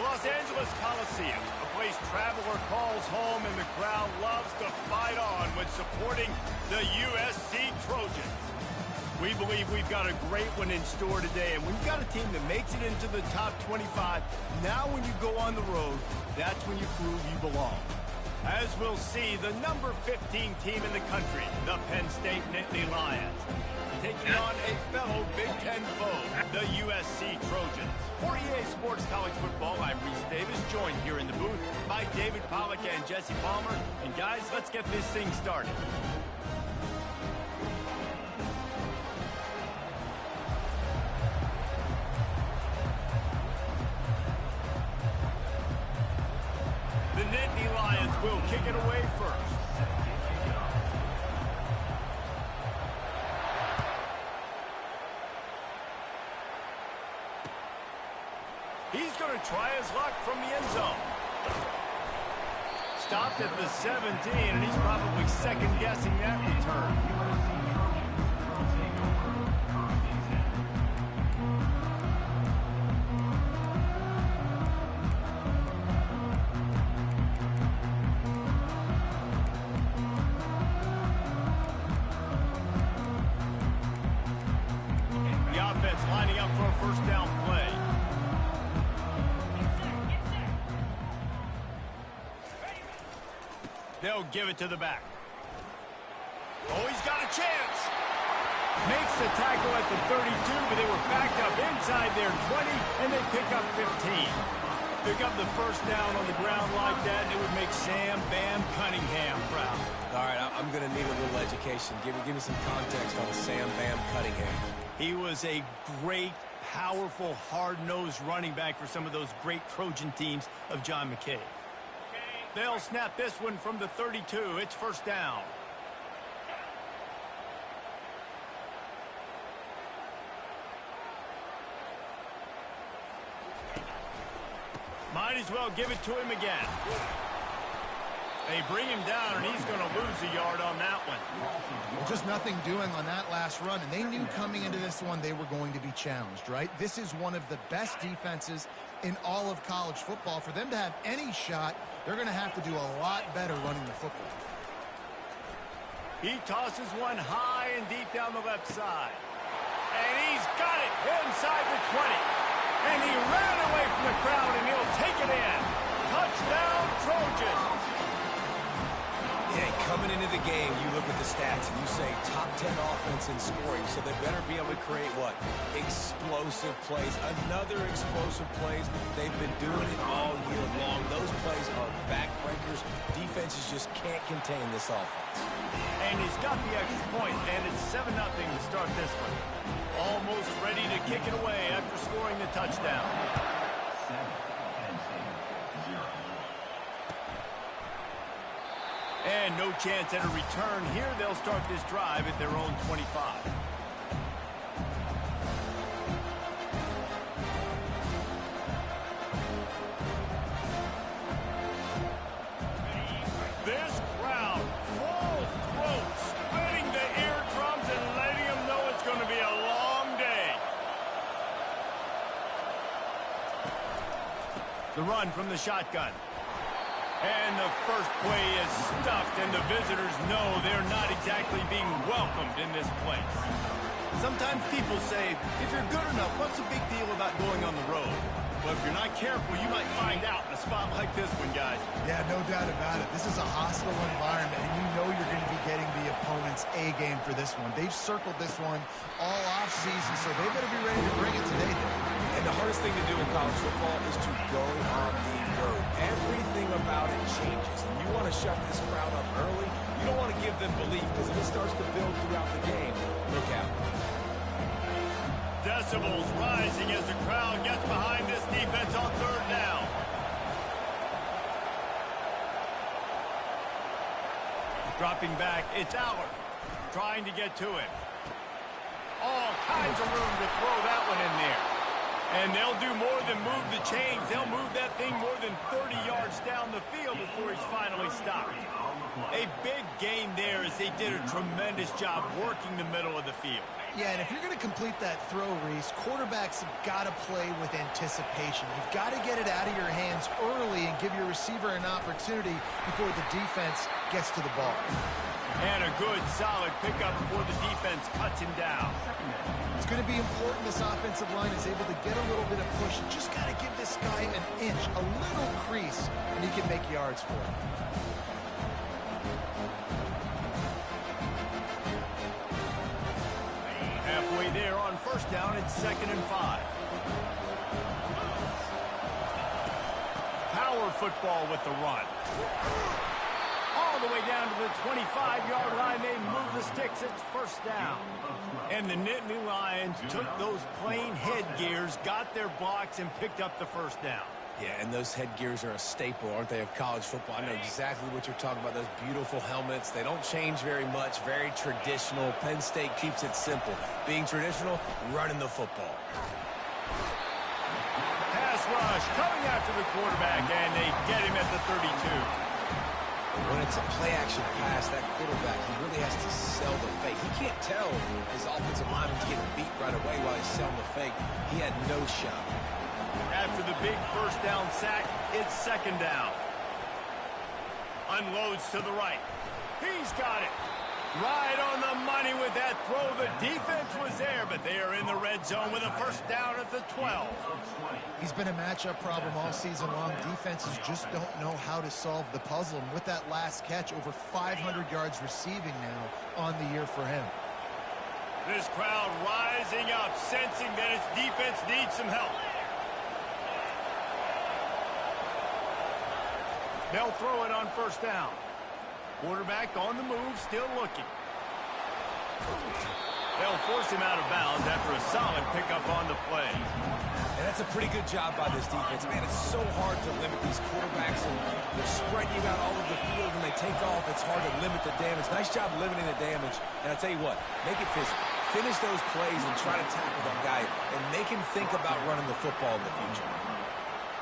Los Angeles Coliseum, a place traveler calls home and the crowd loves to fight on when supporting the USC Trojans. We believe we've got a great one in store today, and we've got a team that makes it into the top 25. Now when you go on the road, that's when you prove you belong. As we'll see, the number 15 team in the country, the Penn State Nittany Lions, taking on a fellow Big Ten foe, the USC Trojans. For EA Sports College Football, I'm Reese Davis, joined here in the booth by David Pollack and Jesse Palmer. And guys, let's get this thing started. The Nittany Lions will kick it away first. He's going to try his luck from the end zone. Stopped at the 17, and he's probably second-guessing that return. The offense lining up for a first down play. They'll give it to the back. Oh, he's got a chance. Makes the tackle at the 32, but they were backed up inside their 20, and they pick up 15. Pick up the first down on the ground like that, and it would make Sam Bam Cunningham proud. All right, I'm going to need a little education. Give me some context on Sam Bam Cunningham. He was a great, powerful, hard-nosed running back for some of those great Trojan teams of John McCabe. They'll snap this one from the 32. It's first down. Might as well give it to him again. They bring him down, and he's going to lose a yard on that one. Well, just nothing doing on that last run, and they knew coming into this one they were going to be challenged, right? This is one of the best defenses in all of college football. For them to have any shot, they're going to have to do a lot better running the football. He tosses one high and deep down the left side. And he's got it inside the 20. And he ran away from the crowd, and he'll take it in. Touchdown, Trojans. Yeah, coming into the game, you look at the stats and you say top 10 offense in scoring, so they better be able to create what? Explosive plays. Another explosive plays. They've been doing it all year long. Those plays are backbreakers. Defenses just can't contain this offense. And he's got the extra point, and it's 7-0 to start this one. Almost ready to kick it away after scoring the touchdown. And no chance at a return here. They'll start this drive at their own 25. This crowd, full throat, splitting the eardrums and letting them know it's going to be a long day. The run from the shotgun. And the first play is stuffed, and the visitors know they're not exactly being welcomed in this place. Sometimes people say, if you're good enough, what's the big deal about going on the road? Well, if you're not careful, you might find out in a spot like this one, guys. Yeah, no doubt about it. This is a hostile environment, and you know you're going to be getting the opponent's A game for this one. They've circled this one all offseason, so they better be ready to bring it today. And the hardest thing to do in college football is to go on the road. Everything about it changes. And you want to shut this crowd up early. You don't want to give them belief, because if it starts to build throughout the game, look out. Decibels rising as the crowd gets behind this defense on third down. Dropping back, it's Aller trying to get to it. All kinds of room to throw that one in there. And they'll do more than move the chains. They'll move that thing more than 30 yards down the field before he's finally stopped. A big gain there as they did a tremendous job working the middle of the field. Yeah, and if you're going to complete that throw, Reese, quarterbacks have got to play with anticipation. You've got to get it out of your hands early and give your receiver an opportunity before the defense gets to the ball. And a good, solid pickup before the defense cuts him down. It's going to be important this offensive line is able to get a little bit of push. You just got to give this guy an inch, a little crease, and he can make yards for it. Halfway there on first down, it's 2nd and 5. Power football with the run. All the way down to the 25-yard line. They move the sticks. It's first down. And the Nittany Lions took those plain headgears, got their blocks, and picked up the first down. Yeah, and those headgears are a staple, aren't they, of college football? I know exactly what you're talking about, those beautiful helmets. They don't change very much, very traditional. Penn State keeps it simple. Being traditional, running the football. Pass rush coming after the quarterback, and they get him at the 32. When it's a play-action pass, that quarterback, he really has to sell the fake. He can't tell his offensive lineman's getting beat right away while he's selling the fake. He had no shot. After the big first down sack, it's 2nd down. Unloads to the right. He's got it. Right on the money with that throw. The defense was there, but they are in the red zone with a first down at the 12. He's been a matchup problem all season long. Defenses just don't know how to solve the puzzle. And with that last catch, over 500 yards receiving now on the year for him. This crowd rising up, sensing that its defense needs some help. They'll throw it on first down. Quarterback on the move, still looking. They'll force him out of bounds after a solid pickup on the play. And that's a pretty good job by this defense. Man, it's so hard to limit these quarterbacks, and they're spreading you out all over the field. When they take off, it's hard to limit the damage. Nice job limiting the damage. And I'll tell you what, make it physical. Finish those plays and try to tackle that guy and make him think about running the football in the future.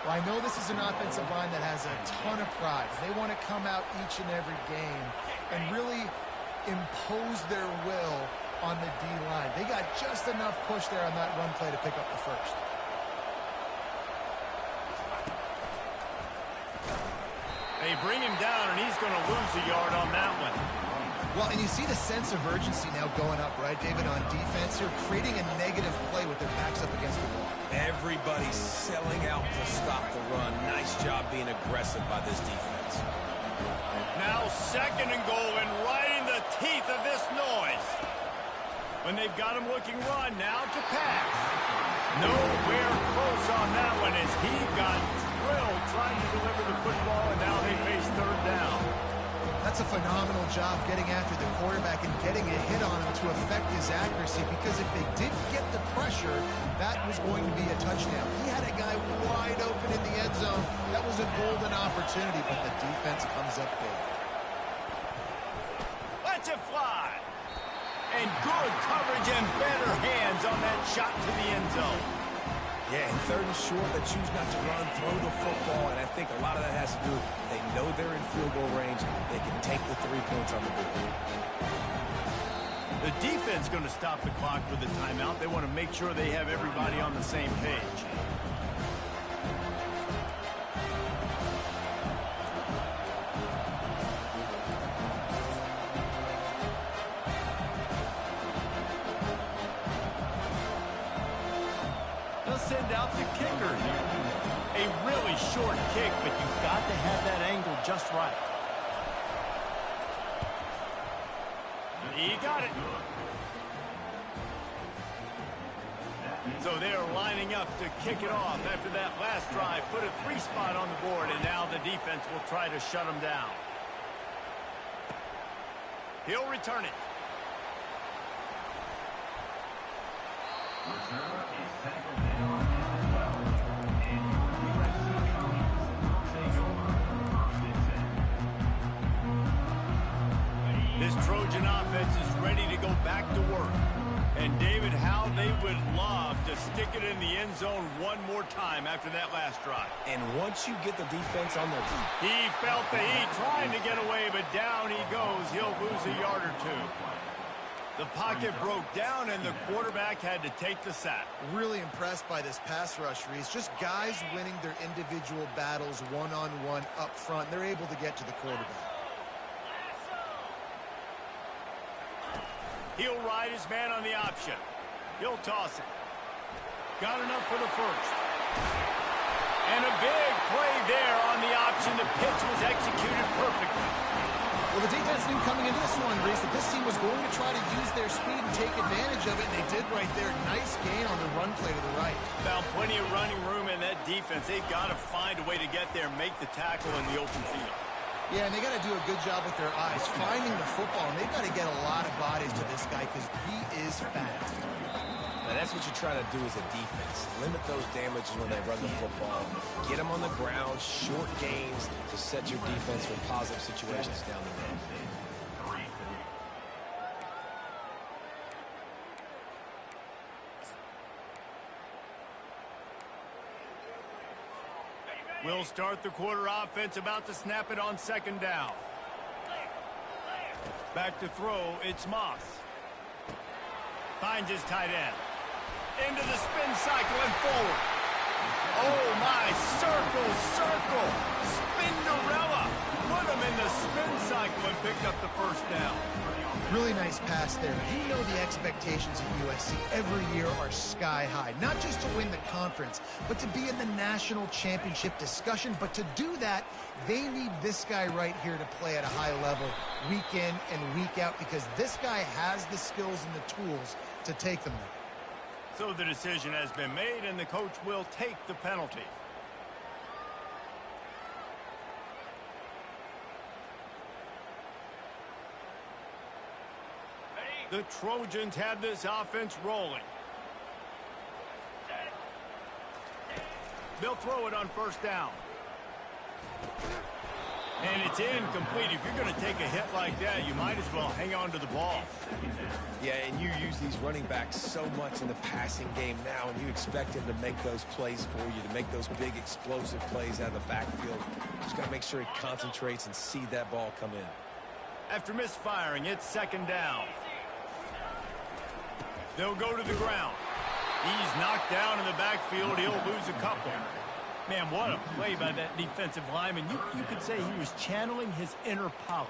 Well, I know this is an offensive line that has a ton of pride. They want to come out each and every game and really impose their will on the D-line. They got just enough push there on that run play to pick up the first. They bring him down, and he's going to lose a yard on that one. Well, and you see the sense of urgency now going up, right, David, on defense. You're creating a negative play with their backs up against the wall. Everybody's selling out to stop the run. Nice job being aggressive by this defense. Now 2nd and goal, and right in the teeth of this noise. When they've got him looking run, now to pass. Nowhere close on that one as he got drilled trying to deliver the football, and now they face 3rd down. That's a phenomenal job getting after the quarterback and getting a hit on him to affect his accuracy, because if they didn't get the pressure, that was going to be a touchdown. He had a guy wide open in the end zone. That was a golden opportunity, but the defense comes up big. Let's it fly. And good coverage and better hands on that shot to the end zone. Yeah, and 3rd and short, they choose not to run, throw the football, and I think a lot of that has to do with they know they're in field goal range. They can take the 3 points on the board. The defense going to stop the clock with the timeout. They want to make sure they have everybody on the same page. Send out the kicker here. A really short kick, but you've got to have that angle just right. He got it. So they're lining up to kick it off after that last drive. Put a 3 spot on the board, and now the defense will try to shut them down. He'll return it. This Trojan offense is ready to go back to work. And, David, how they would love to stick it in the end zone one more time after that last drive. And once you get the defense on their feet. He felt the heat trying to get away, but down he goes. He'll lose a yard or two. The pocket broke down, and the quarterback had to take the sack. Really impressed by this pass rush, Reese. Just guys winning their individual battles one-on-one up front. They're able to get to the quarterback. He'll ride his man on the option. He'll toss it. Got enough for the first. And a big play there on the option. The pitch was executed perfectly. Well, the defense knew coming into this one, Reese, that this team was going to try to use their speed and take advantage of it, and they did right there. Nice gain on the run play to the right. Found plenty of running room in that defense. They've got to find a way to get there and make the tackle in the open field. Yeah, and they got to do a good job with their eyes, finding the football, and they've got to get a lot of bodies to this guy because he is fast. Now, that's what you try to do as a defense. Limit those damages when they run the football. Get them on the ground, short gains to set your defense for positive situations down the road. We'll start the quarter offense, about to snap it on second down. Back to throw, it's Moss. Finds his tight end. Into the spin cycle and forward. Oh my, circle. Spinderella. Put him in the spin cycle and picked up the first down. Really nice pass there. You know the expectations of USC every year are sky high. Not just to win the conference, but to be in the national championship discussion. But to do that, they need this guy right here to play at a high level week in and week out because this guy has the skills and the tools to take them there. So the decision has been made, and the coach will take the penalty. The Trojans have this offense rolling. They'll throw it on first down. And it's incomplete. If you're going to take a hit like that, you might as well hang on to the ball. Yeah, and you use these running backs so much in the passing game now, and you expect him to make those plays for you, to make those big explosive plays out of the backfield. Just got to make sure he concentrates and see that ball come in. After misfiring, it's second down. They'll go to the ground. He's knocked down in the backfield. He'll lose a couple. Man, what a play by that defensive lineman. You could say he was channeling his inner Pollock.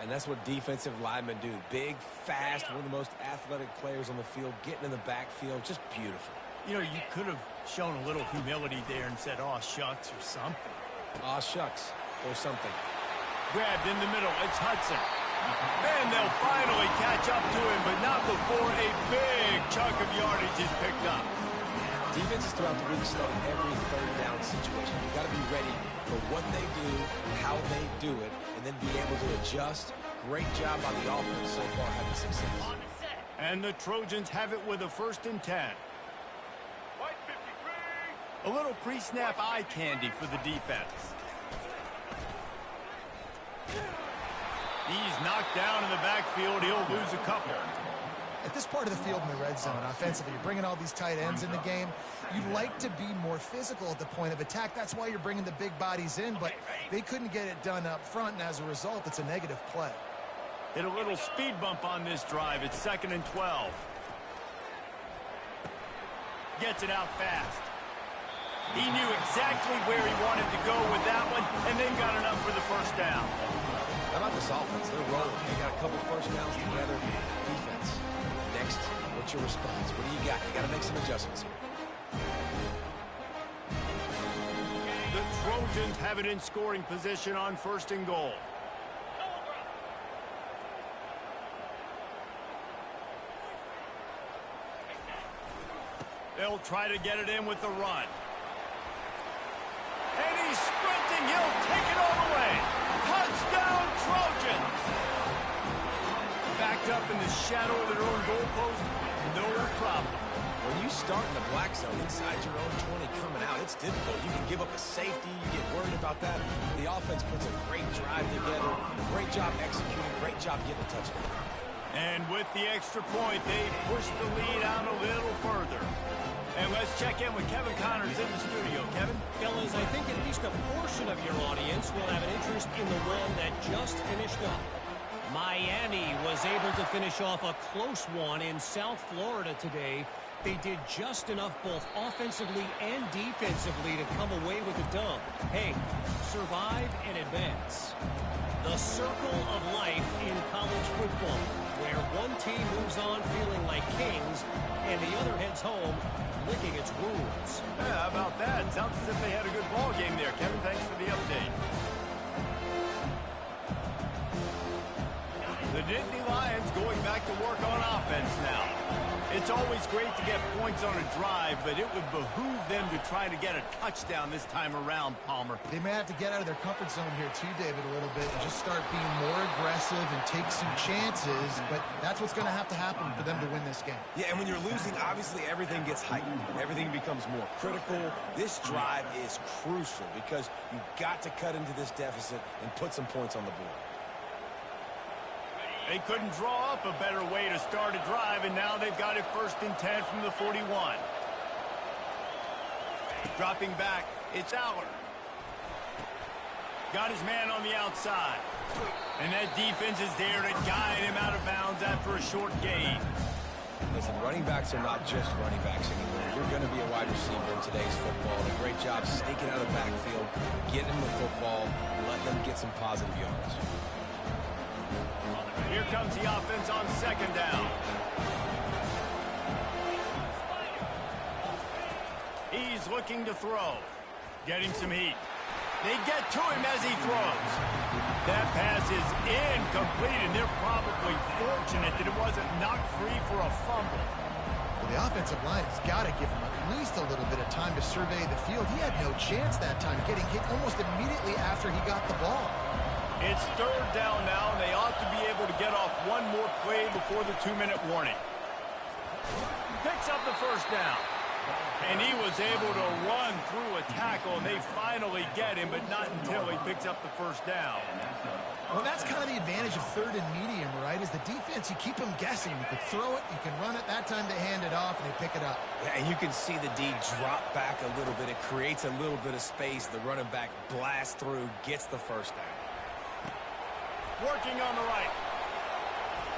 And that's what defensive linemen do. Big, fast, one of the most athletic players on the field, getting in the backfield. Just beautiful. You know, you could have shown a little humility there and said, "Aw, shucks," or something. Aw, shucks, or something. Grabbed in the middle. It's Hudson. And they'll finally catch up to him, but not before a big chunk of yardage is picked up. Defenses throughout the week study every third down situation. You've got to be ready for what they do, how they do it, and then be able to adjust. Great job on the offense so far having success. And the Trojans have it with a 1st and 10. A little pre-snap eye candy for the defense. He's knocked down in the backfield. He'll lose a couple. At this part of the field in the red zone, offensively, you're bringing all these tight ends in the game. You'd like to be more physical at the point of attack. That's why you're bringing the big bodies in, but they couldn't get it done up front, and as a result, it's a negative play. Hit a little speed bump on this drive. It's 2nd and 12. Gets it out fast. He knew exactly where he wanted to go with that one, and then got enough for the first down. How about this offense? They're rolling. They got a couple first downs together. Defense. Next, what's your response? What do you got? You got to make some adjustments here. The Trojans have it in scoring position on 1st and goal. They'll try to get it in with the run. And he's sprinting. He'll take it all the way. Touchdown, Trojans! Backed up in the shadow of their own goalpost, no problem. When you start in the black zone inside your own 20 coming out, it's difficult. You can give up a safety. You get worried about that. The offense puts a great drive together. Great job executing. Great job getting a touchdown. And with the extra point, they push the lead out a little further. And let's check in with Kevin Connors in the studio. Kevin? Fellas, I think at least a portion of your audience will have an interest in the one that just finished up. Miami was able to finish off a close one in South Florida today. They did just enough both offensively and defensively to come away with a dub. Hey, survive and advance. The circle of life in college football, where one team moves on feeling like kings and the other heads home licking its wounds. Yeah, how about that? Sounds as if they had a good ball game there. Kevin, thanks for the update. The Nittany Lions going back to work on offense now. It's always great to get points on a drive, but it would behoove them to try to get a touchdown this time around, Palmer. They may have to get out of their comfort zone here too, David, a little bit and just start being more aggressive and take some chances, but that's what's going to have to happen for them to win this game. Yeah, and when you're losing, obviously everything gets heightened. Everything becomes more critical. This drive is crucial because you've got to cut into this deficit and put some points on the board. They couldn't draw up a better way to start a drive, and now they've got it 1st and 10 from the 41. Dropping back, it's Aller. Got his man on the outside. And that defense is there to guide him out of bounds after a short gain. Listen, running backs are not just running backs anymore. You're going to be a wide receiver in today's football. And a great job sneaking out of the backfield, getting them the football, and letting them get some positive yards. Here comes the offense on 2nd down. He's looking to throw. Getting some heat. They get to him as he throws. That pass is incomplete, and they're probably fortunate that it wasn't knocked free for a fumble. Well, the offensive line has got to give him at least a little bit of time to survey the field. He had no chance that time, getting hit almost immediately after he got the ball. It's 3rd down now, and they ought to be able to get off one more play before the 2-minute warning. Picks up the 1st down. And he was able to run through a tackle, and they finally get him, but not until he picks up the 1st down. Well, that's kind of the advantage of 3rd and medium, right? Is the defense, you keep them guessing. You can throw it, you can run it. That time they hand it off, and they pick it up. Yeah, and you can see the D drop back a little bit. It creates a little bit of space. The running back blasts through, gets the 1st down. Working on the right.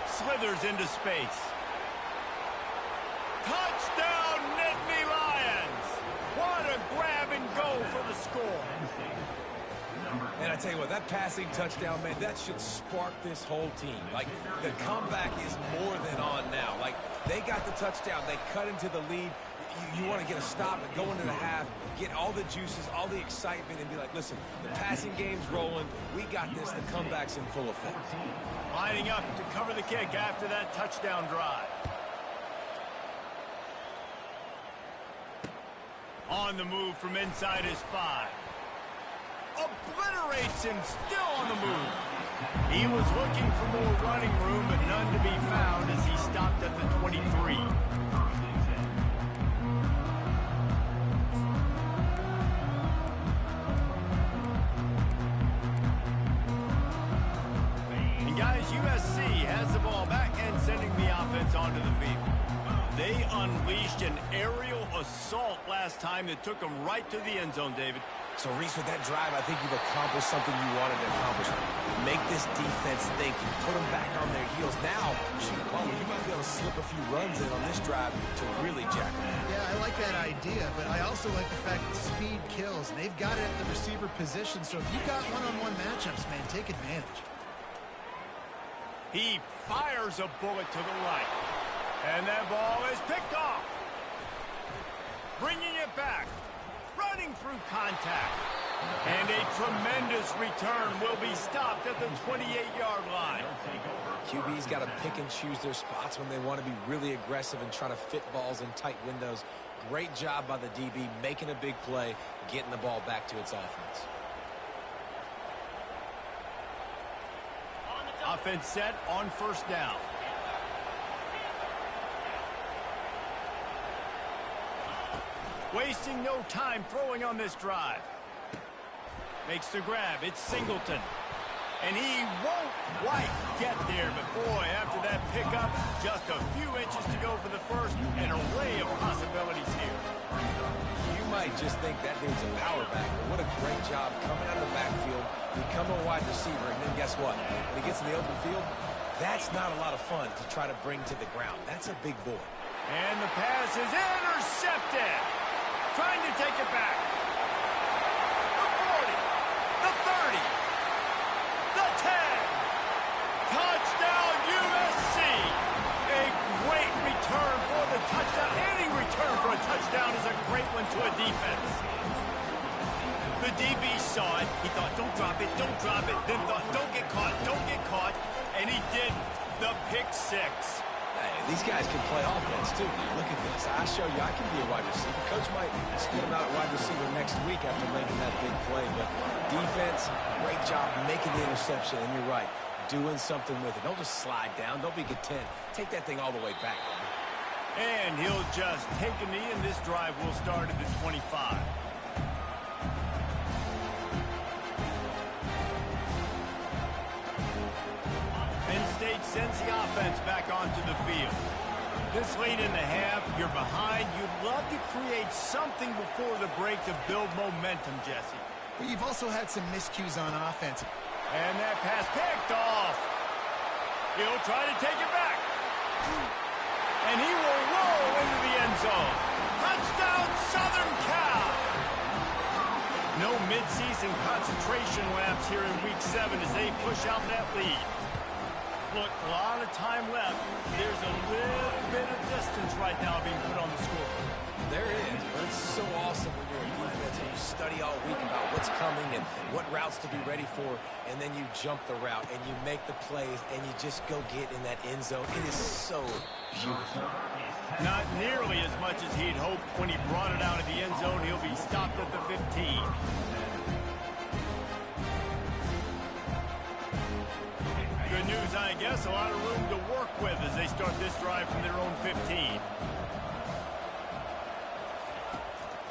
Slithers into space. Touchdown, Nittany Lions! What a grab and go for the score. And I tell you what, that passing touchdown, man, that should spark this whole team. Like, the comeback is more than on now. Like, they got the touchdown. They cut into the lead. You want to get a stop and go into the half, get all the juices, all the excitement, and be like, listen, the passing game's rolling. We got this. The comeback's in full effect. Lining up to cover the kick after that touchdown drive. On the move from inside his 5. Obliterates him, still on the move. He was looking for more running room, but none to be found as he stopped at the 23. And guys, USC has the ball back and sending the offense onto the field. They unleashed an aerial assault last time that took them right to the end zone, David. So, Reese, with that drive, I think you've accomplished something you wanted to accomplish. Make this defense think. Put them back on their heels. Now, shoot, you might be able to slip a few runs in on this drive to really jack them. Yeah, I like that idea, but I also like the fact that speed kills. They've got it at the receiver position, so if you got one-on-one matchups, man, take advantage. He fires a bullet to the right. And that ball is picked off. Bringing it back. Running through contact. And a tremendous return will be stopped at the 28-yard line. QB's got to pick and choose their spots when they want to be really aggressive and try to fit balls in tight windows. Great job by the DB making a big play, getting the ball back to its offense. Offense set on 1st down. Wasting no time throwing on this drive. Makes the grab. It's Singleton. And he won't quite get there, but boy, after that pickup, just a few inches to go for the first, an array of possibilities here. You might just think that dude's a power back, but what a great job coming out of the backfield, becoming a wide receiver, and then guess what? When he gets in the open field, that's not a lot of fun to try to bring to the ground. That's a big boy. And the pass is intercepted. Trying to take it back. The 40, the 30, the 10. Touchdown, USC. A great return for the touchdown. Any return for a touchdown is a great one to a defense. The DB saw it. He thought, don't drop it, don't drop it. Then thought, don't get caught. And he didn't. The pick six. Hey, these guys can play offense, too. Look at this. I show you I can be a wide receiver. Coach might split him out at wide receiver next week after making that big play. But defense, great job making the interception. And you're right, doing something with it. Don't just slide down. Don't be content. Take that thing all the way back. And he'll just take a knee, and this drive will start at the 25. Penn State sends the offense back onto the field. This late in the half, you're behind. You'd love to create something before the break to build momentum, Jesse. But you've also had some miscues on offense. And that pass picked off. He'll try to take it back. And he will roll into the end zone. Touchdown, Southern Cal. No midseason concentration laps here in Week 7 as they push out that lead. Look, a lot of time left. There's a little bit of distance right now being put on the score. There is, but it's so awesome when you're in defense and you study all week about what's coming and what routes to be ready for, and then you jump the route and you make the plays and you just go get in that end zone. It is so beautiful. Not nearly as much as he'd hoped when he brought it out of the end zone. He'll be stopped at the 15. Good news, I guess. A lot of room to work with as they start this drive from their own 15.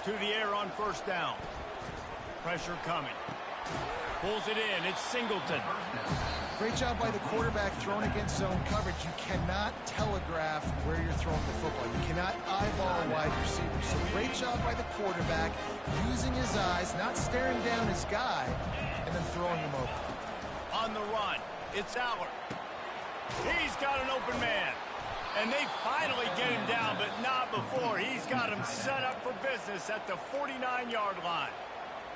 To the air on first down. Pressure coming. Pulls it in. It's Singleton. Great job by the quarterback throwing against zone coverage. You cannot telegraph where you're throwing the football. You cannot eyeball a wide receiver. So great job by the quarterback using his eyes, not staring down his guy, and then throwing him over. On the run, it's Allard. He's got an open man. And they finally get him down, but not before. He's got him set up for business at the 49-yard line.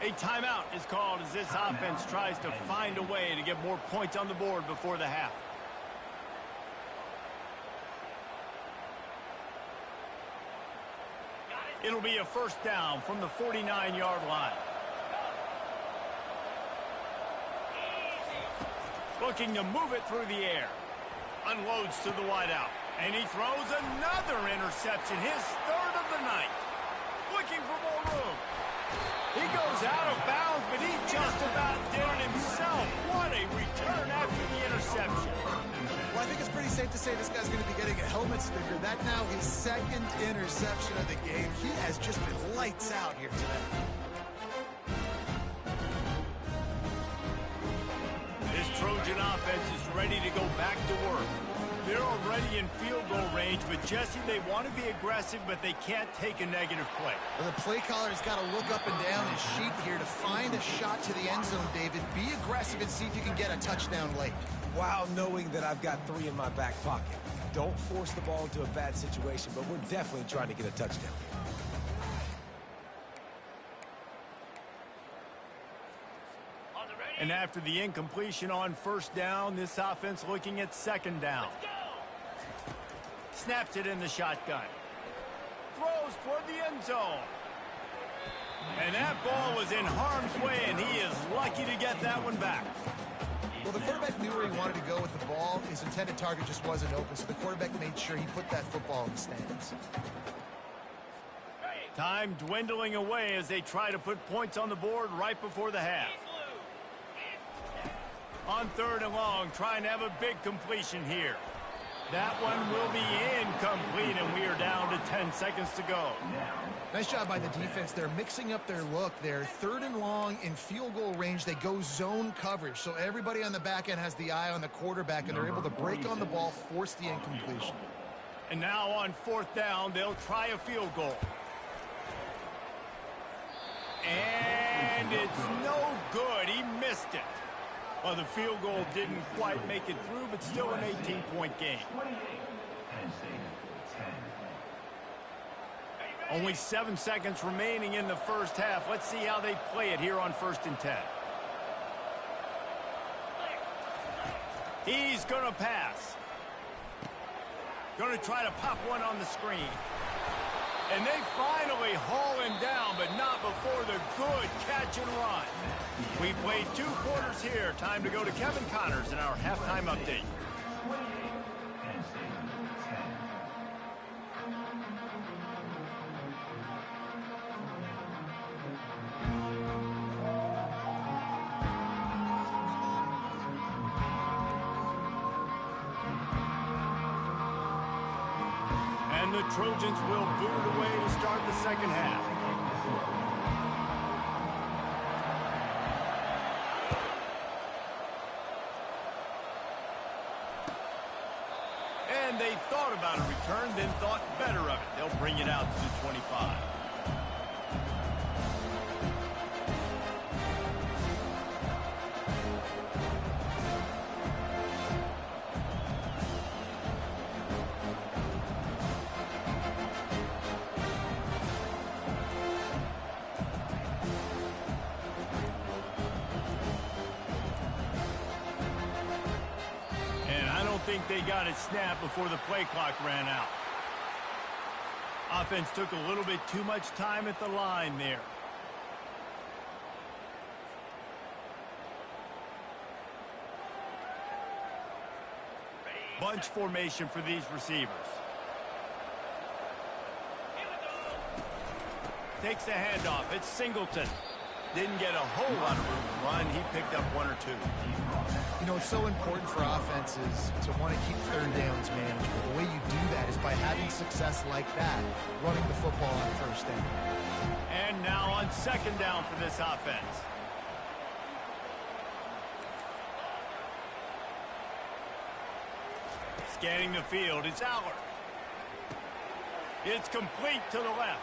A timeout is called as this offense tries to find a way to get more points on the board before the half. It'll be a first down from the 49-yard line. Looking to move it through the air. Unloads to the wideout. And he throws another interception, his third of the night. Looking for more room. He goes out of bounds, but he just about did it himself. What a return after the interception. Well, I think it's pretty safe to say this guy's going to be getting a helmet sticker. That now his second interception of the game. He has just been lights out here today. This Trojan offense is ready to go back to work. They're already in field goal range, but Jesse, they want to be aggressive, but they can't take a negative play. Well, the play caller's got to look up and down his sheet here to find a shot to the end zone, David. Be aggressive and see if you can get a touchdown late. While knowing that I've got 3 in my back pocket. Don't force the ball into a bad situation, but we're definitely trying to get a touchdown. And after the incompletion on first down, this offense looking at second down. Snaps it in the shotgun. Throws toward the end zone. And that ball was in harm's way, and he is lucky to get that one back. Well, the quarterback knew where he wanted to go with the ball. His intended target just wasn't open, so the quarterback made sure he put that football in the stands. Time dwindling away as they try to put points on the board right before the half. On third and long, trying to have a big completion here. That one will be incomplete, and we are down to 10 seconds to go. Nice job by the defense. They're mixing up their look. They're 3rd and long in field goal range. They go zone coverage. So everybody on the back end has the eye on the quarterback, and they're able to break on the ball, force the incompletion. And now on 4th down, they'll try a field goal. And it's no good. He missed it. Well, the field goal didn't quite make it through, but still an 18-point game. Only 7 seconds remaining in the first half. Let's see how they play it here on 1st and 10. He's going to pass. Going to try to pop one on the screen. And they finally haul him down, but not before the good catch and run. We played 2 quarters here. Time to go to Kevin Connors in our halftime update. And the Trojans will boot it away to start the second half. And they thought about a return, then thought better of it. They'll bring it out to the 25. I think they got it snapped before the play clock ran out. Offense took a little bit too much time at the line there. Bunch formation for these receivers. Takes the handoff. It's Singleton. Didn't get a whole lot of room to run. He picked up 1 or 2. You know, it's so important for offenses to want to keep 3rd downs manageable. The way you do that is by having success like that, running the football on 1st down. And now on 2nd down for this offense. Scanning the field, it's Allard. It's complete to the left.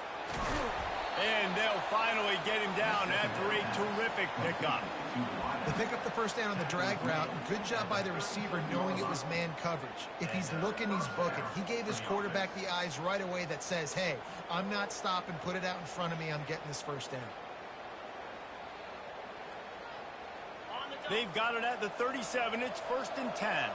And they'll finally get him down after a terrific pickup. They pick up the 1st down on the drag route. Good job by the receiver knowing it was man coverage. If he's looking, he's booking. He gave his quarterback the eyes right away that says, hey, I'm not stopping. Put it out in front of me. I'm getting this 1st down. They've got it at the 37. It's 1st and 10.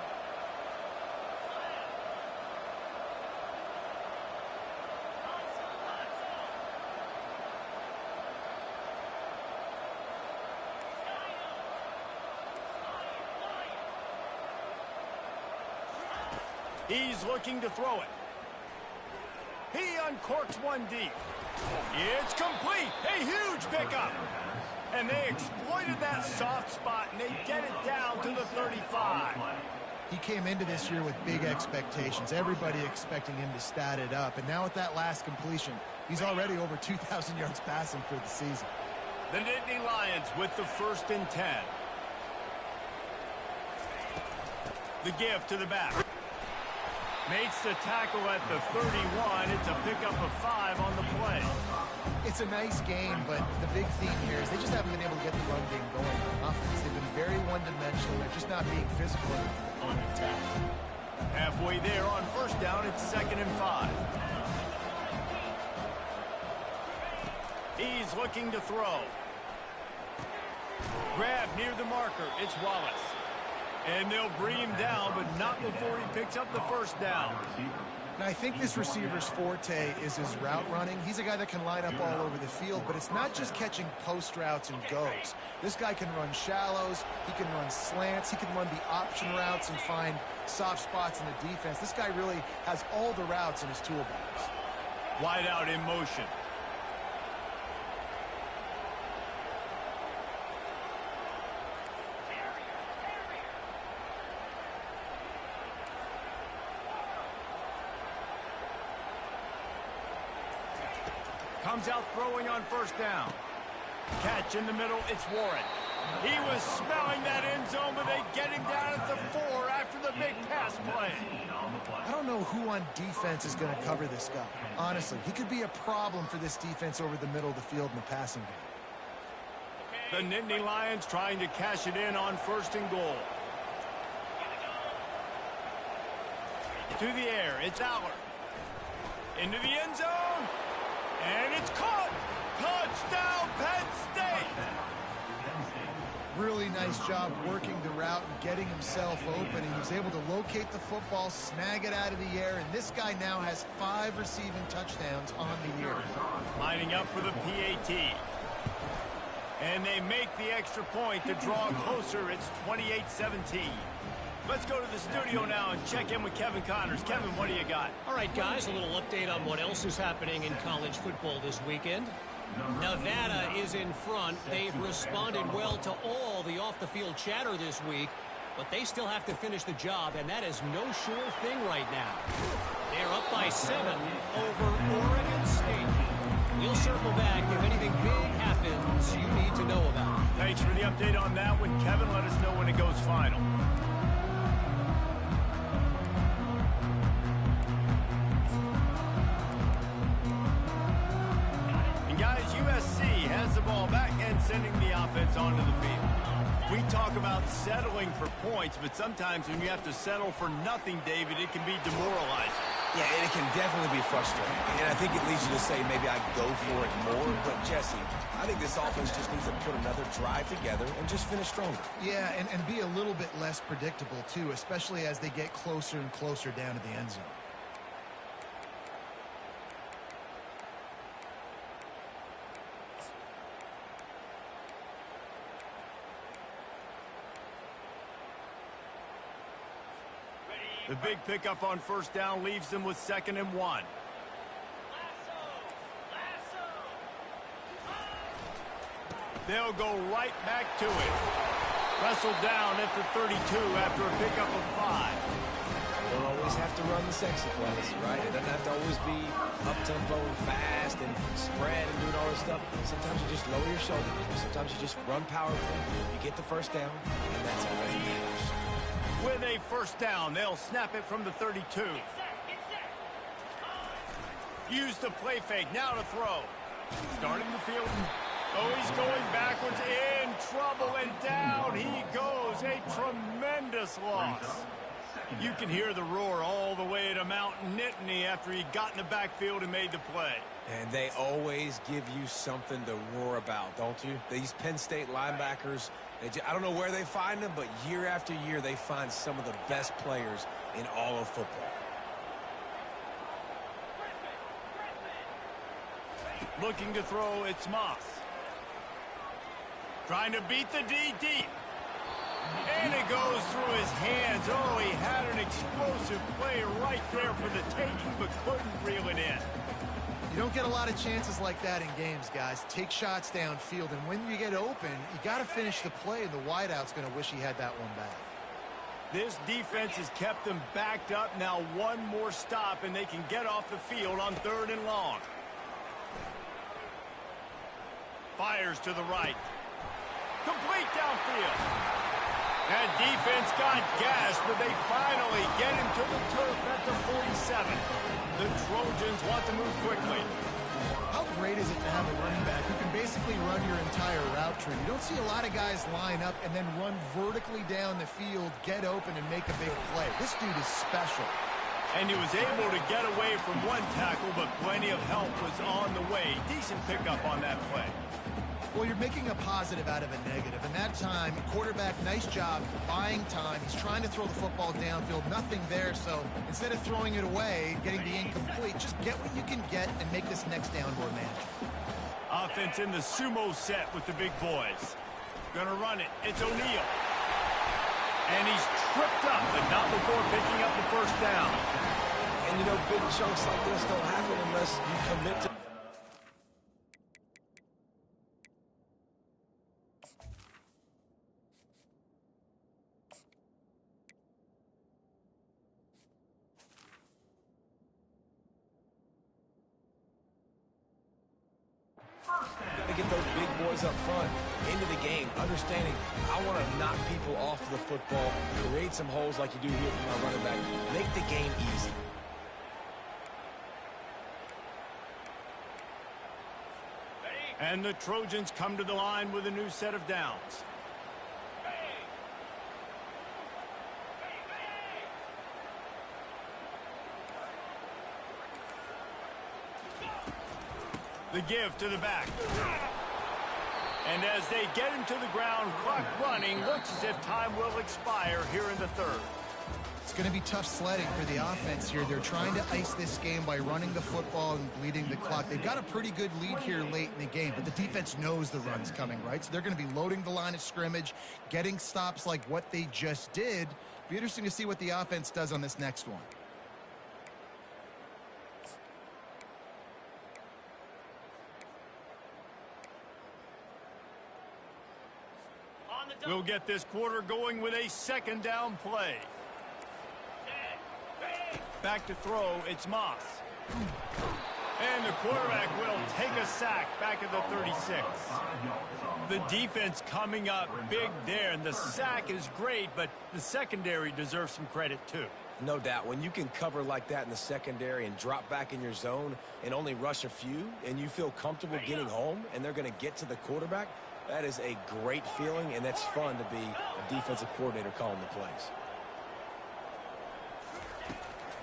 He's looking to throw it. He uncorks one deep. It's complete. A huge pickup. And they exploited that soft spot, and they get it down to the 35. He came into this year with big expectations. Everybody expecting him to stat it up. And now with that last completion, he's already over 2,000 yards passing for the season. The Nittany Lions with the 1st and 10. The give to the back. Makes the tackle at the 31. It's a pickup of 5 on the play. It's a nice game, but the big theme here is they just haven't been able to get the run game going on offense. They've been very one-dimensional. They're just not being physical on attack. Halfway there on 1st down, it's 2nd and 5. He's looking to throw. Grab near the marker. It's Wallace. And they'll bring him down, but not before he picks up the 1st down. Now, I think this receiver's forte is his route running. He's a guy that can line up all over the field, but it's not just catching post routes and goes. This guy can run shallows, he can run slants, he can run the option routes and find soft spots in the defense. This guy really has all the routes in his toolbox. Wide out in motion. Comes out throwing on first down. Catch in the middle, it's Warren. He was smelling that end zone, but they get him down at the 4 after the big pass play. I don't know who on defense is going to cover this guy. Honestly, he could be a problem for this defense over the middle of the field in the passing game. The Nittany Lions trying to cash it in on first and goal. To the air, it's Aller. Into the end zone. And it's caught. Touchdown, Penn State. Really nice job working the route and getting himself open. He was able to locate the football, snag it out of the air, and this guy now has 5 receiving touchdowns on the year. Lining up for the PAT. And they make the extra point to draw closer. It's 28-17. Let's go to the studio now and check in with Kevin Connors. Kevin, what do you got? All right, guys, a little update on what else is happening in college football this weekend. Nevada is in front. They've responded well to all the off-the-field chatter this week, but they still have to finish the job, and that is no sure thing right now. They're up by 7 over Oregon State. We'll circle back if anything big happens you need to know about. Thanks for the update on that one, Kevin. Let us know when it goes final. Guys, USC has the ball back and sending the offense onto the field. We talk about settling for points, but sometimes when you have to settle for nothing, David, it can be demoralizing. Yeah, and it can definitely be frustrating. And I think it leads you to say maybe I go for it more. But, Jesse, I think this offense just needs to put another drive together and just finish stronger. Yeah, and be a little bit less predictable, too, especially as they get closer and closer down to the end zone. The big pickup on first down leaves them with 2nd and 1. They'll go right back to it. Wrestled down at the 32 after a pickup of 5. Don't always have to run the sexy plays, right? It doesn't have to always be up-tempo and fast and spread and doing all this stuff. Sometimes you just lower your shoulders. Sometimes you just run powerful. You get the first down, and that's all that matters. With a first down, they'll snap it from the 32. Use the play fake, now to throw. Starting the field. Oh, he's going backwards, in trouble, and down he goes. A tremendous loss. You can hear the roar all the way to Mount Nittany after he got in the backfield and made the play. And they always give you something to roar about, don't you? These Penn State linebackers, I don't know where they find them, but year after year they find some of the best players in all of football. Looking to throw, it's Moss. Trying to beat the D deep. And it goes through his hands. Oh, he had an explosive play right there for the taking, but couldn't reel it in. You don't get a lot of chances like that in games, guys. Take shots downfield, and when you get open, you got to finish the play, and the wideout's going to wish he had that one back. This defense has kept them backed up. Now one more stop, and they can get off the field on 3rd and long. Fires to the right. Complete downfield. That defense got gas, but they finally get him to the turf at the 47. The Trojans want to move quickly. How great is it to have a running back who can basically run your entire route tree? You don't see a lot of guys line up and then run vertically down the field, get open, and make a big play. This dude is special. And he was able to get away from one tackle, but plenty of help was on the way. Decent pickup on that play. Well, you're making a positive out of a negative. And that time, quarterback, nice job buying time. He's trying to throw the football downfield. Nothing there. So instead of throwing it away, getting the incomplete, just get what you can get and make this next down more manageable. Offense in the sumo set with the big boys. Gonna run it. It's O'Neal. And he's tripped up, but not before picking up the first down. And, you know, big chunks like this don't happen unless you commit to boys up front into the game, understanding I want to knock people off the football, create some holes like you do here from our running back, make the game easy. And the Trojans come to the line with a new set of downs. The give to the back. And as they get him to the ground, clock running, looks as if time will expire here in the third. It's going to be tough sledding for the offense here. They're trying to ice this game by running the football and bleeding the clock. They've got a pretty good lead here late in the game, but the defense knows the run's coming, right? So they're going to be loading the line of scrimmage, getting stops like what they just did. Be interesting to see what the offense does on this next one. We'll get this quarter going with a second down play. Back to throw, it's Moss. And the quarterback will take a sack back at the 36. The defense coming up big there, and the sack is great, but the secondary deserves some credit too. No doubt. When you can cover like that in the secondary and drop back in your zone and only rush a few, and you feel comfortable getting home, and they're going to get to the quarterback, that is a great feeling, and that's fun to be a defensive coordinator calling the plays.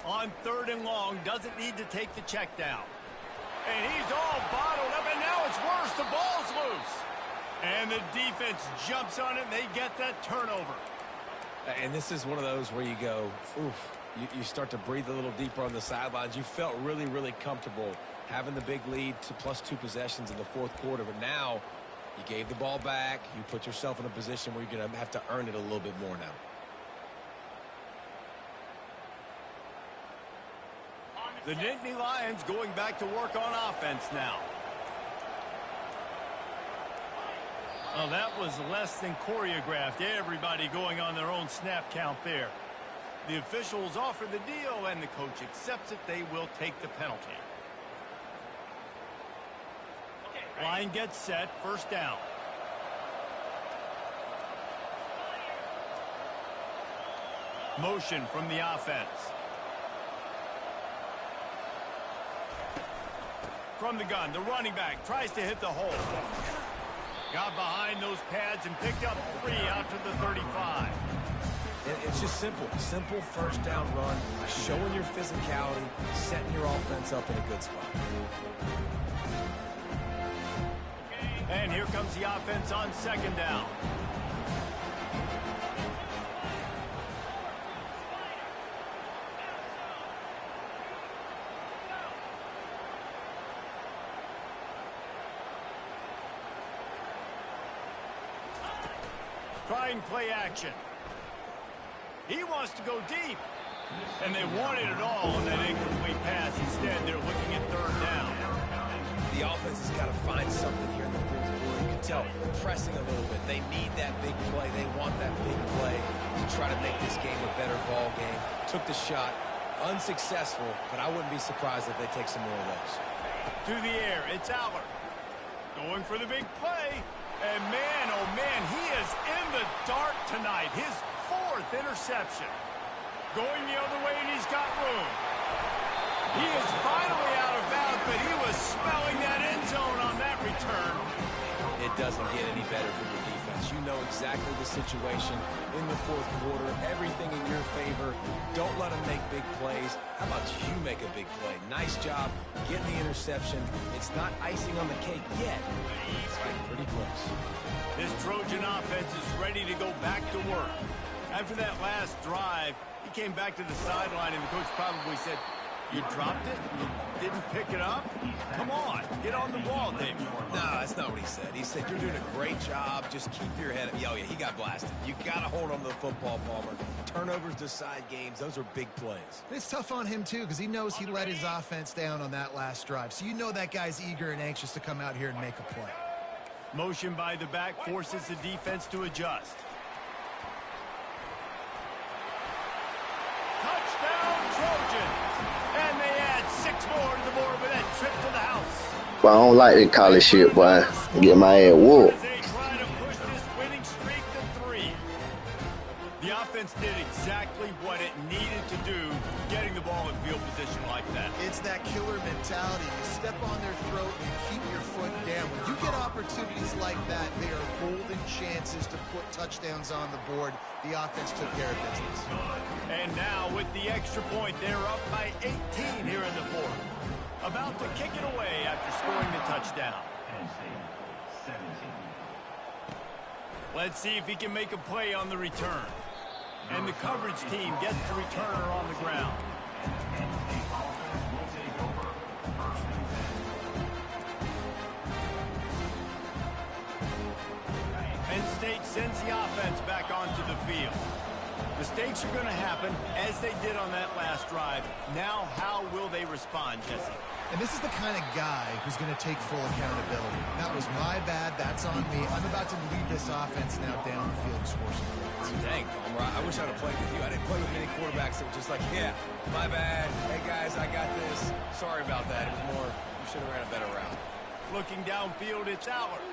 On 3rd and long, doesn't need to take the check down. And he's all bottled up, and now it's worse. The ball's loose. And the defense jumps on it, and they get that turnover. And this is one of those where you go, oof, you start to breathe a little deeper on the sidelines. You felt really, really comfortable having the big lead to +2 possessions in the 4th quarter, but now you gave the ball back. You put yourself in a position where you're going to have to earn it a little bit more now. The Nittany Lions going back to work on offense now. Oh, that was less than choreographed. Everybody going on their own snap count there. The officials offer the deal, and the coach accepts it. They will take the penalty. Line gets set, 1st down. Motion from the offense. From the gun, the running back tries to hit the hole. Got behind those pads and picked up 3 out to the 35. It's just simple. Simple 1st down run, showing your physicality, setting your offense up in a good spot. And here comes the offense on 2nd down. Trying play action. He wants to go deep. And they wanted it all on that incomplete pass. Instead, they're looking at 3rd down. The offense has got to find something here in the 4th quarter. You can tell pressing a little bit. They need that big play. They want that big play to try to make this game a better ball game. Took the shot. Unsuccessful, but I wouldn't be surprised if they take some more of those. To the air, it's Aller. Going for the big play. And man, oh man, he is in the dark tonight. His 4th interception. Going the other way, and he's got room. He is finally out of bounds, but he was smelling that end zone on that return. It doesn't get any better for your defense. You know exactly the situation in the 4th quarter. Everything in your favor. Don't let them make big plays. How about you make a big play? Nice job getting the interception. It's not icing on the cake yet. It's getting pretty close. This Trojan offense is ready to go back to work. After that last drive, he came back to the sideline, and the coach probably said, "You dropped it? You didn't pick it up? Come on, get on the ball, David." No, that's not what he said. He said, "You're doing a great job. Just keep your head up." Oh, yeah, he got blasted. You got to hold on to the football, Palmer. Turnovers decide games. Those are big plays. It's tough on him, too, because he knows he let his offense down on that last drive. So you know that guy's eager and anxious to come out here and make a play. Motion by the back forces the defense to adjust. Touchdown, Trojans! And they add 6 more to the board with that trip to the house. But I don't like that college shit, boy. Get my ass whooped. As they try to push this winning streak to 3. The offense did exactly what it needed to do, getting the ball in field position like that. It's that killer mentality. You step on their throat and you keep your foot down. When you get opportunities like that, they are golden chances to put touchdowns on the board. The offense took care of business. And now with the extra point, they're up by 18 here in the fourth. About to kick it away after scoring the touchdown. Let's see if he can make a play on the return. And the coverage team gets the returner on the ground. Penn State sends the offense back onto the field. Mistakes are going to happen, as they did on that last drive. Now, how will they respond, Jesse? And this is the kind of guy who's going to take full accountability. That was my bad. That's on me. I'm about to lead this offense now down the field and score some points. Dang, Palmer, I wish I'd have played with you. I didn't play with many quarterbacks that were just like, yeah, my bad. Hey, guys, I got this. Sorry about that. It was more, you should have ran a better route. Looking downfield, it's Aller.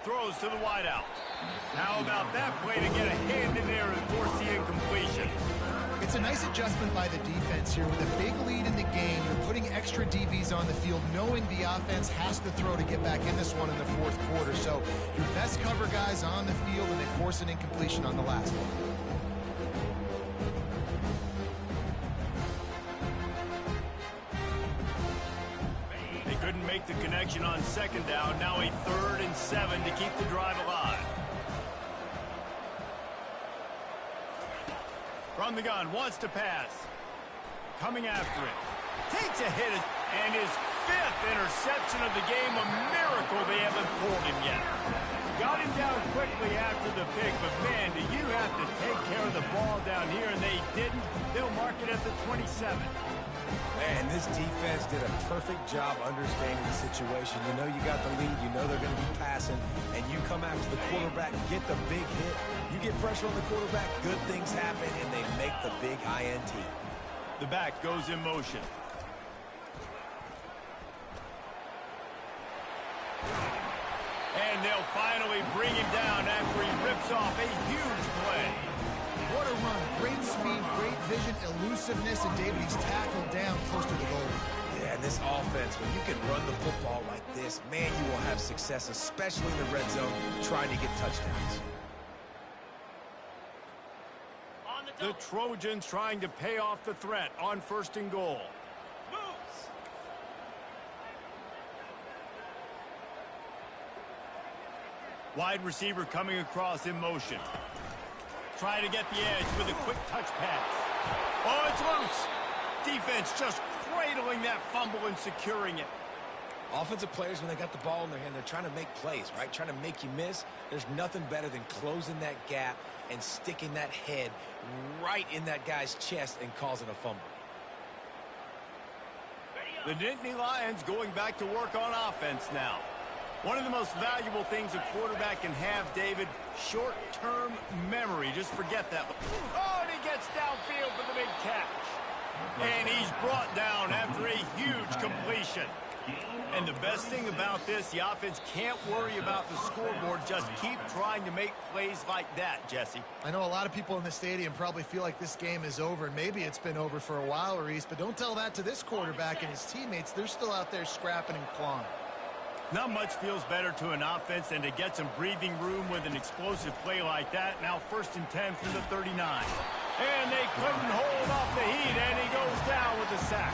Throws to the wideout. How about that play to get a hand in there and force the incompletion? It's a nice adjustment by the defense here. With a big lead in the game, you're putting extra DBs on the field, knowing the offense has to throw to get back in this one in the fourth quarter. So your best cover guys on the field, and they force an incompletion on the last one. They couldn't make the connection on second down. Now a 3rd and 7 to keep the drive alive. From the gun, wants to pass. Coming after it. Takes a hit, and his 5th interception of the game. A miracle they haven't pulled him yet. Got him down quickly after the pick, but man, do you have to take care of the ball down here, and they didn't. They'll mark it at the 27. Man, this defense did a perfect job understanding the situation. You know you got the lead. You know they're going to be passing. And you come after the quarterback, get the big hit. You get pressure on the quarterback, good things happen, and they make the big INT. The back goes in motion. And they'll finally bring him down after he rips off a huge play. What a run. Great speed, great vision, elusiveness, and David, he's tackled down close to the goal. Yeah, and this offense, when you can run the football like this, man, you will have success, especially in the red zone, trying to get touchdowns. The Trojans trying to pay off the threat on 1st and goal. Wide receiver coming across in motion. Trying to get the edge with a quick touch pass. Oh, it's loose. Defense just cradling that fumble and securing it. Offensive players, when they got the ball in their hand, they're trying to make plays, right? Trying to make you miss. There's nothing better than closing that gap and sticking that head right in that guy's chest and causing a fumble. The Nittany Lions going back to work on offense now. One of the most valuable things a quarterback can have, David, short-term memory. Just forget that. Oh, and he gets downfield for the big catch. And he's brought down after a huge completion. And the best thing about this, the offense can't worry about the scoreboard. Just keep trying to make plays like that, Jesse. I know a lot of people in the stadium probably feel like this game is over, and maybe it's been over for a while, Reese, but don't tell that to this quarterback and his teammates. They're still out there scrapping and clawing. Not much feels better to an offense than to get some breathing room with an explosive play like that. Now 1st and 10 from the 39. And they couldn't hold off the heat, and he goes down with the sack.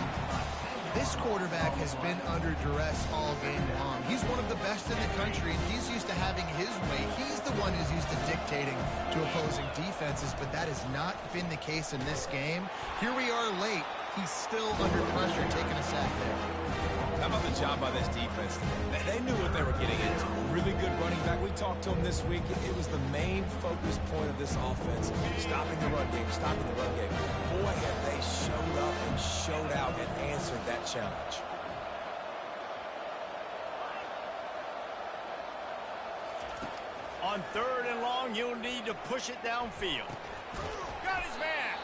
This quarterback has been under duress all game long. He's one of the best in the country, and he's used to having his way. He's the one who's used to dictating to opposing defenses, but that has not been the case in this game. Here we are late. He's still under pressure, taking a sack there. How about the job by this defense? They knew what they were getting into. Really good running back. We talked to him this week. It was the main focus point of this offense. Stopping the run game, stopping the run game. Boy, have they showed up and showed out and answered that challenge. On 3rd and long, you'll need to push it downfield. Got his man.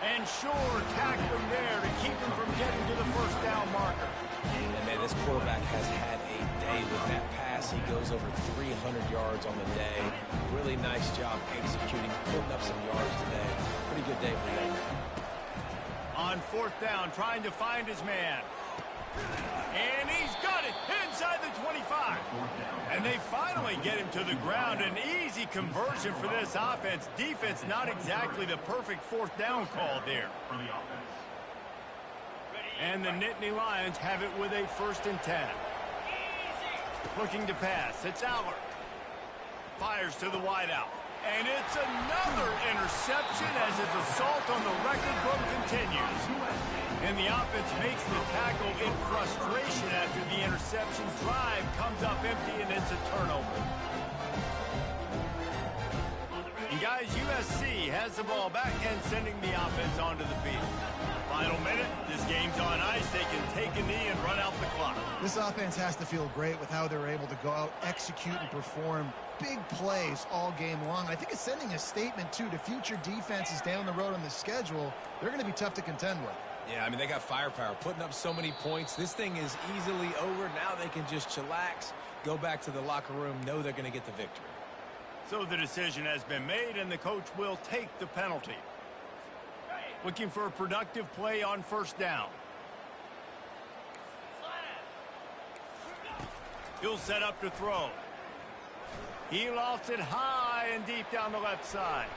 And sure, tackling there to keep him from getting to the 1st down marker. And, man, this quarterback has had a day with that pass. He goes over 300 yards on the day. Really nice job executing, putting up some yards today. Pretty good day for the young man. On fourth down, trying to find his man. And he's got it inside the 25. And they finally get him to the ground. An easy conversion for this offense. Defense, not exactly the perfect fourth down call there. And the Nittany Lions have it with a 1st and 10. Looking to pass. It's Allard. Fires to the wideout. And it's another interception as his assault on the record book continues. And the offense makes the tackle in frustration after the interception. Drive comes up empty, and it's a turnover. And guys, USC has the ball back and sending the offense onto the field. Final minute, this game's on ice. They can take a knee and run out the clock. This offense has to feel great with how they're able to go out, execute, and perform big plays all game long. I think it's sending a statement, too, to future defenses down the road on the schedule. They're going to be tough to contend with. Yeah, I mean, they got firepower, putting up so many points. This thing is easily over. Now they can just chillax, go back to the locker room, know they're going to get the victory. So the decision has been made, and the coach will take the penalty. Looking for a productive play on 1st down. He'll set up to throw. He lost it high and deep down the left side.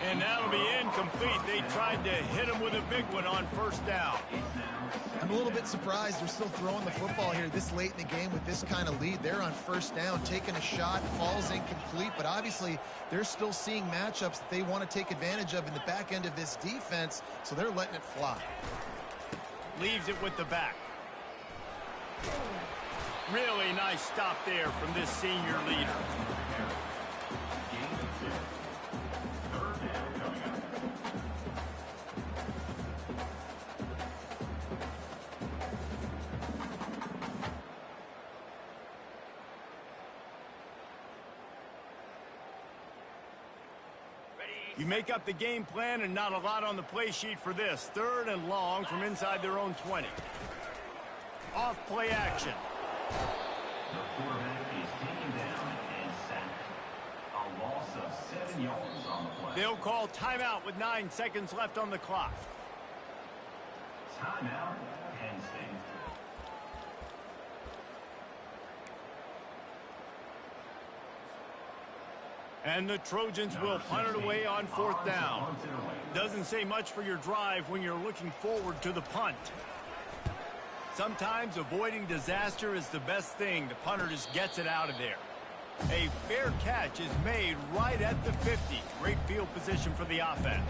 And that'll be incomplete. They tried to hit him with a big one on 1st down. I'm a little bit surprised they're still throwing the football here this late in the game with this kind of lead. They're on 1st down, taking a shot, falls incomplete, but obviously they're still seeing matchups that they want to take advantage of in the back end of this defense, so they're letting it fly. Leaves it with the back. Really nice stop there from this senior leader. You make up the game plan, and not a lot on the play sheet for this. 3rd and long from inside their own 20. Off play action. The quarterback is taken down and sacked. A loss of 7 yards on the play. They'll call timeout with 9 seconds left on the clock. Timeout, Penn State. And the Trojans will punt it away on 4th down. Doesn't say much for your drive when you're looking forward to the punt. Sometimes avoiding disaster is the best thing. The punter just gets it out of there. A fair catch is made right at the 50. Great field position for the offense.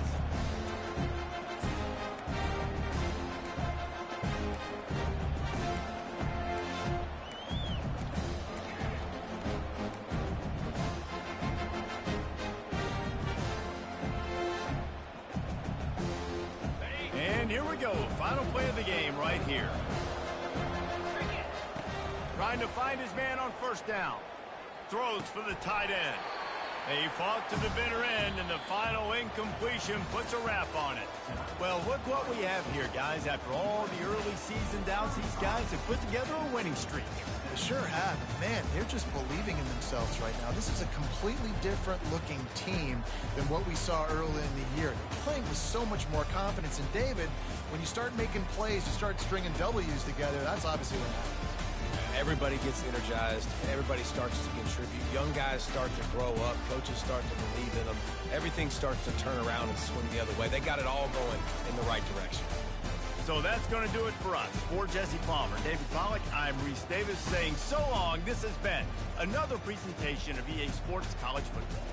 And here we go. Final play of the game right here. Trying to find his man on 1st down. Throws for the tight end. They fought to the bitter end, and the final incompletion puts a wrap on it. Well, look what we have here, guys. After all the early season downs, these guys have put together a winning streak. They sure have. Man, they're just believing in themselves right now. This is a completely different looking team than what we saw early in the year. They're playing with so much more confidence. And David, when you start making plays, you start stringing W's together, that's obviously what happens. Everybody gets energized. Everybody starts to contribute. Young guys start to grow up. Coaches start to believe in them. Everything starts to turn around and swing the other way. They got it all going in the right direction. So that's going to do it for us. For Jesse Palmer, David Pollack, I'm Reese Davis saying so long. This has been another presentation of EA Sports College Football.